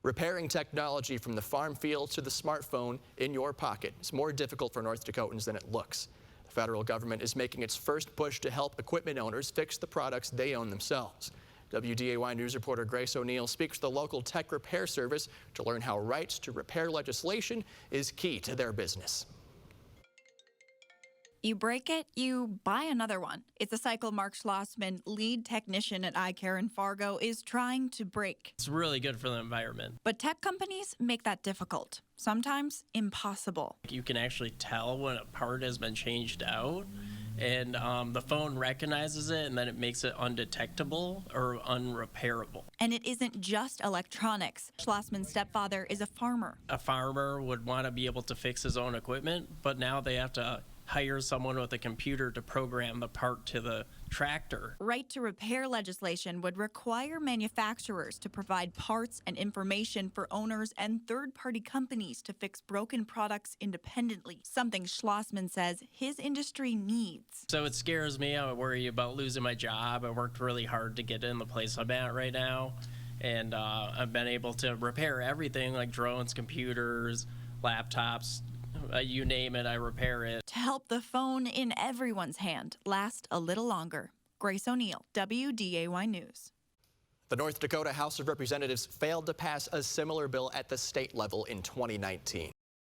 Repairing technology from the farm field to the smartphone in your pocket is more difficult for North Dakotans than it looks. The federal government is making its first push to help equipment owners fix the products they own themselves. WDAY News reporter Grace O'Neill speaks to the local tech repair service to learn how rights to repair legislation is key to their business. You break it, you buy another one. It's a cycle Mark Schlossman, lead technician at iCare in Fargo, is trying to break. It's really good for the environment. But tech companies make that difficult, sometimes impossible. You can actually tell when a part has been changed out, and the phone recognizes it, and then it makes it undetectable or unrepairable. And it isn't just electronics. Schlossman's stepfather is a farmer. A farmer would want to be able to fix his own equipment, but now they have to hire someone with a computer to program the part to the tractor. Right to repair legislation would require manufacturers to provide parts and information for owners and third-party companies to fix broken products independently, something Schlossman says his industry needs. So it scares me. I worry about losing my job. I worked really hard to get in the place I'm at right now, and I've been able to repair everything like drones, computers, laptops, you name it, I repair it. To help the phone in everyone's hand last a little longer. Grace O'Neill, WDAY News. The North Dakota House of Representatives failed to pass a similar bill at the state level in 2019.